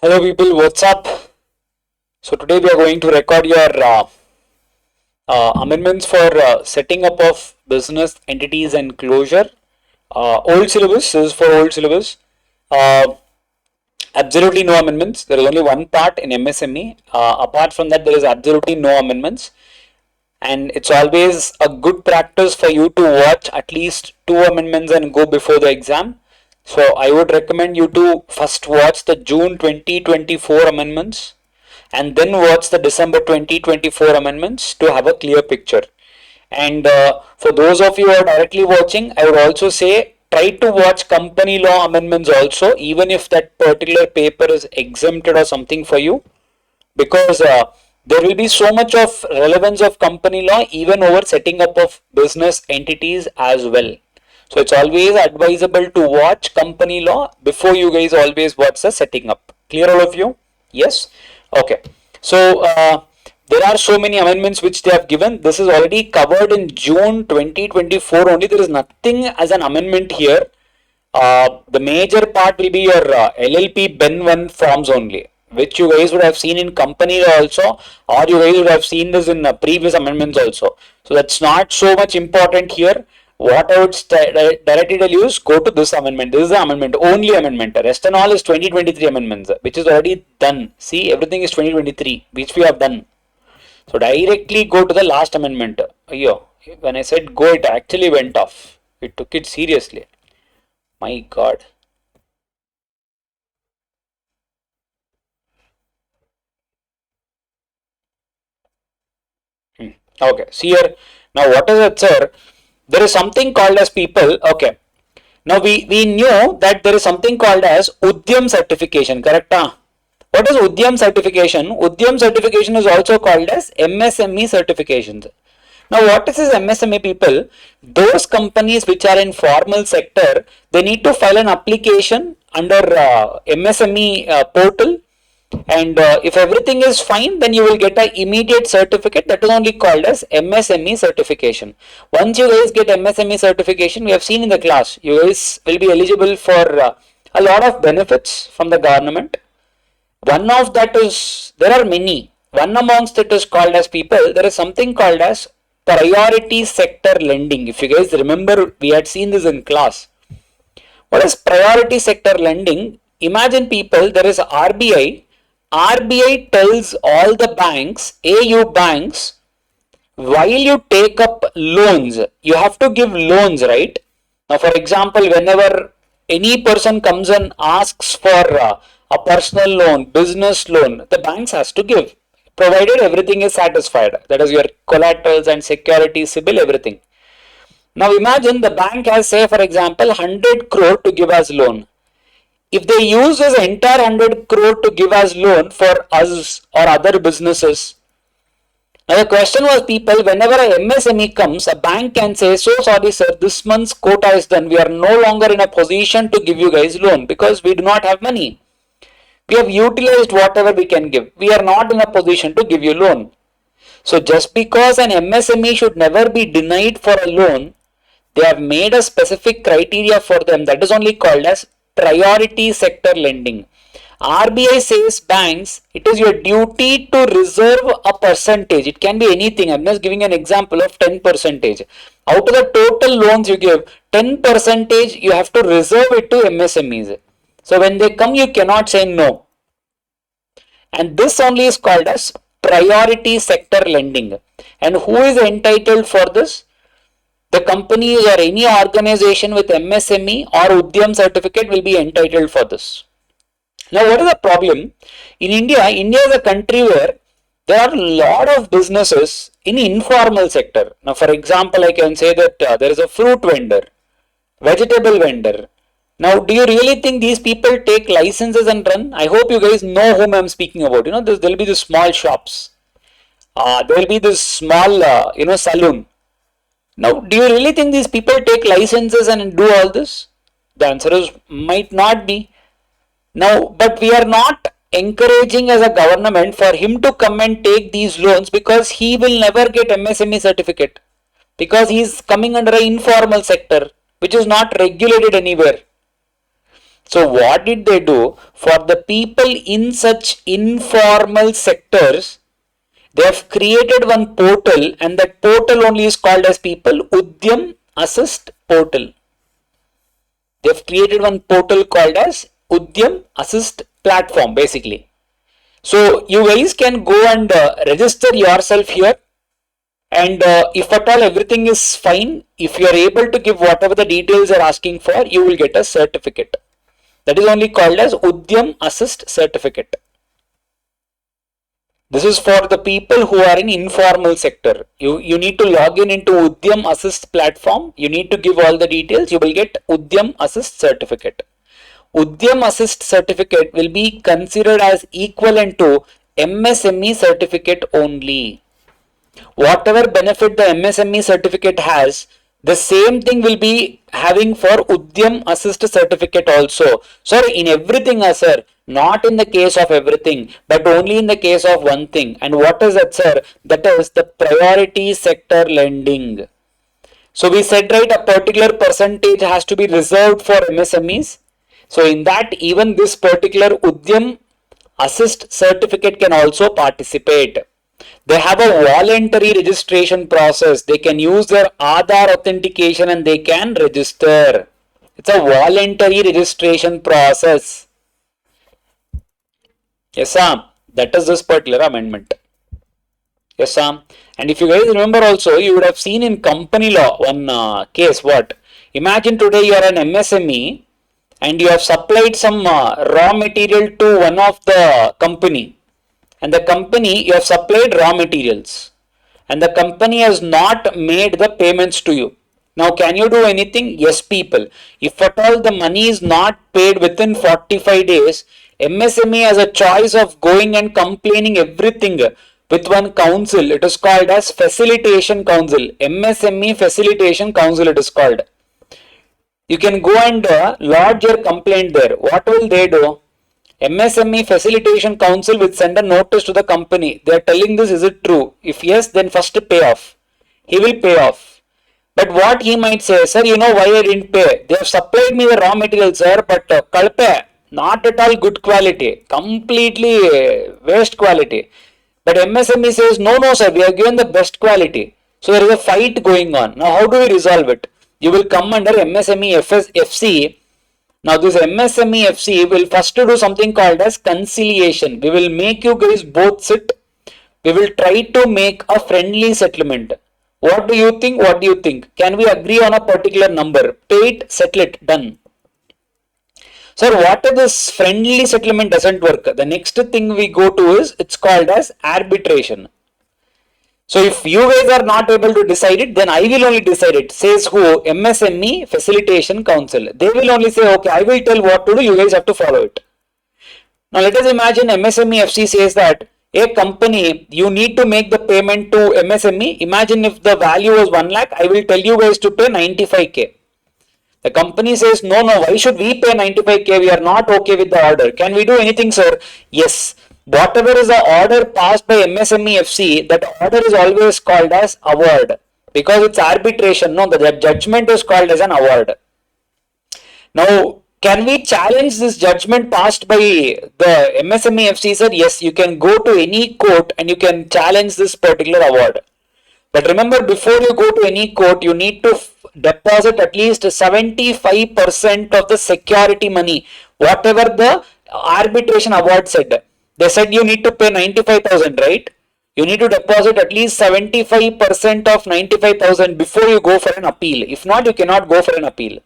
Hello people, what's up? So today we are going to record your amendments for setting up of business entities and closure. Old syllabus is for old syllabus. Uh, Absolutely no amendments. There is only one part in MSME. Apart from that, there is absolutely no amendments. And it's always a good practice for you to watch at least two amendments and go before the exam. So I would recommend you to first watch the June 2024 amendments and then watch the December 2024 amendments to have a clear picture. And for those of you who are directly watching, I would also say try to watch company law amendments also, even if that particular paper is exempted or something for you, because there will be so much of relevance of company law even over setting up of business entities as well. So it's always advisable to watch company law before you guys always watch the setting up. Clear all of you? Yes? Okay. So there are so many amendments which they have given. This is already covered in June 2024 only. There is nothing as an amendment here. The major part will be your LLP Ben 1 forms only, which you guys would have seen in company also, or you guys would have seen this in previous amendments also. So that's not so much important here. What I would directly tell you is go to this amendment. This is the amendment, only amendment. The rest and all is 2023 amendments, which is already done. See, everything is 2023, which we have done. So directly go to the last amendment. Yo, when I said go, it actually went off. It took it seriously. My God. Okay, see here. Now, what is it, sir? There is something called as people. Okay. Now, we knew that there is something called as Udyam certification, correct? What is Udyam certification? Udyam certification is also called as MSME certifications. Now, what is this MSME people? Those companies which are in formal sector, they need to file an application under MSME portal, and if everything is fine, then you will get an immediate certificate that is only called as MSME certification. Once you guys get MSME certification, we have seen in the class, you guys will be eligible for a lot of benefits from the government. One of that is, there are many. One amongst it is called as people, there is something called as priority sector lending. If you guys remember, we had seen this in class. What is priority sector lending? Imagine people, there is RBI. RBI tells all the banks, AU banks, while you take up loans, you have to give loans, right? Now, for example, whenever any person comes and asks for a personal loan, business loan, the banks has to give, provided everything is satisfied. That is your collaterals and security, CIBIL, everything. Now, imagine the bank has, say, for example, 100 crore to give as loan. If they use this entire 100 crore to give as loan for us or other businesses, now the question was, people, whenever a MSME comes, a bank can say, so sorry sir, this month's quota is done. We are no longer in a position to give you guys loan because we do not have money. We have utilized whatever we can give. We are not in a position to give you loan. So just because an MSME should never be denied for a loan, they have made a specific criteria for them that is only called as priority sector lending. RBI says banks, it is your duty to reserve a percentage. It can be anything. I'm just giving an example of 10%. Out of the total loans you give, 10% you have to reserve it to MSMEs. So when they come, you cannot say no. And this only is called as priority sector lending. And who is entitled for this? The company or any organization with MSME or Udyam certificate will be entitled for this. Now, what is the problem? In India, India is a country where there are a lot of businesses in informal sector. Now, for example, I can say that there is a fruit vendor, vegetable vendor. Now, do you really think these people take licenses and run? I hope you guys know whom I'm speaking about. You know, there will be the small shops. There will be this small, saloon. Now, do you really think these people take licenses and do all this? The answer is might not be. Now, but we are not encouraging as a government for him to come and take these loans because he will never get MSME certificate because he is coming under an informal sector which is not regulated anywhere. So what did they do? For the people in such informal sectors, they have created one portal, and that portal only is called as people Udyam Assist Portal. They have created one portal called as Udyam Assist Platform basically. So you guys can go and register yourself here, and if at all everything is fine, if you are able to give whatever the details are asking for, you will get a certificate. That is only called as Udyam Assist Certificate. This is for the people who are in informal sector. You need to log in into Udyam Assist platform. You need to give all the details. You will get Udyam Assist certificate. Udyam Assist certificate will be considered as equivalent to MSME certificate only. Whatever benefit the MSME certificate has, the same thing will be having for Udyam Assist certificate also. So in everything, sir, not in the case of everything, but only in the case of one thing. And what is that, sir? That is the priority sector lending. So we said, right, a particular percentage has to be reserved for MSMEs. So in that, even this particular Udyam Assist certificate can also participate. They have a voluntary registration process. They can use their Aadhaar authentication and they can register. It's a voluntary registration process. Yes, Sam. That is this particular amendment. Yes, Sam. And if you guys remember also, you would have seen in company law one case. What? Imagine today you are an MSME and you have supplied some raw material to one of the company. And the company, you have supplied raw materials. And the company has not made the payments to you. Now, can you do anything? Yes, people. If at all the money is not paid within 45 days, MSME has a choice of going and complaining everything with one council. It is called as Facilitation Council. MSME Facilitation Council it is called. You can go and lodge your complaint there. What will they do? MSME Facilitation Council will send a notice to the company. They are telling this, is it true? If yes, then first pay off. He will pay off. But what he might say, sir, you know why I didn't pay? They have supplied me the raw material, sir, but kalpe, not at all good quality, completely waste quality. But MSME says, no, sir, we have given the best quality. So there is a fight going on. Now, how do we resolve it? You will come under MSME FC. Now, this MSME FC will first do something called as conciliation. We will make you guys both sit. We will try to make a friendly settlement. What do you think? What do you think? Can we agree on a particular number? Pay it, settle it, done. Sir, what if this friendly settlement doesn't work? The next thing we go to is, it's called as arbitration. So if you guys are not able to decide it, then I will only decide it. Says who? MSME Facilitation Council. They will only say, okay, I will tell what to do. You guys have to follow it. Now let us imagine MSME FC says that a company, you need to make the payment to MSME. Imagine if the value was 1 lakh, I will tell you guys to pay 95k. The company says, no, why should we pay 95k? We are not okay with the order. Can we do anything, sir? Yes. Whatever is the order passed by MSME FC, that order is always called as award. Because it's arbitration, no, the judgment is called as an award. Now, can we challenge this judgment passed by the MSME FC, sir? Yes, you can go to any court and you can challenge this particular award. But remember, before you go to any court, you need to deposit at least 75% of the security money, whatever the arbitration award said. They said you need to pay 95,000, right? You need to deposit at least 75% of 95,000 before you go for an appeal. If not, you cannot go for an appeal.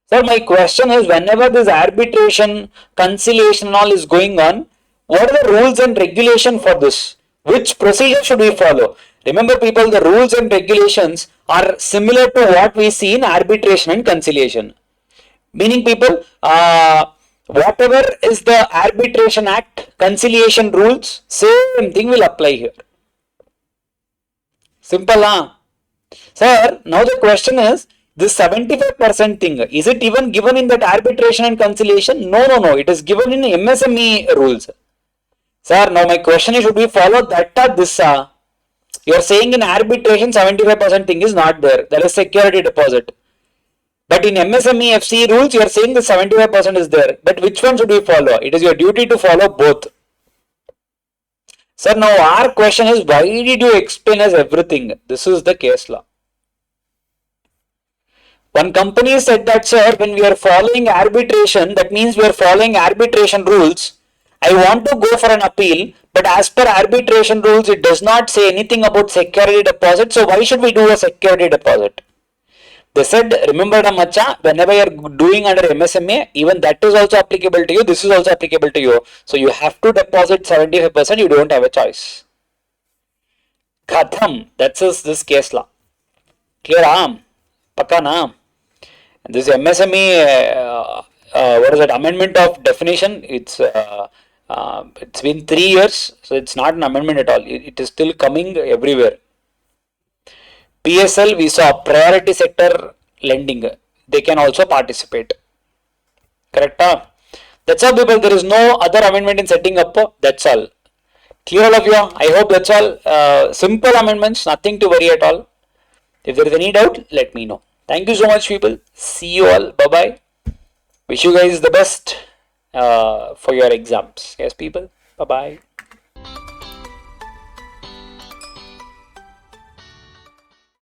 Sir, my question is, whenever this arbitration, conciliation all is going on, what are the rules and regulation for this? Which procedure should we follow? Remember people, the rules and regulations are similar to what we see in arbitration and conciliation. Meaning people, whatever is the arbitration act, conciliation rules, same thing will apply here. Simple, huh? Sir, now the question is, this 75% thing, is it even given in that arbitration and conciliation? No, it is given in MSME rules. Sir, now my question is, should we follow that or this? You are saying in arbitration 75% thing is not there. That is security deposit. But in MSME FCE rules, you are saying the 75% is there. But which one should we follow? It is your duty to follow both. Sir, now our question is, why did you explain us everything? This is the case law. One company said that, sir, when we are following arbitration, that means we are following arbitration rules. I want to go for an appeal, but as per arbitration rules, it does not say anything about security deposit. So why should we do a security deposit? They said, remember Macha, whenever you are doing under MSMA, even that is also applicable to you. This is also applicable to you. So you have to deposit 75%. You don't have a choice. Khatam. That's this case law. Clear? Paka na. This MSME, what is that, amendment of definition? It's been 3 years, so it's not an amendment at all. It is still coming everywhere. PSL, we saw priority sector lending. They can also participate. Correct? That's all, people. There is no other amendment in setting up. That's all. Clear, all of you? I hope that's all. Simple amendments, nothing to worry at all. If there is any doubt, let me know. Thank you so much, people. See you all. Bye-bye. Wish you guys the best for your exams. Yes, people. Bye-bye.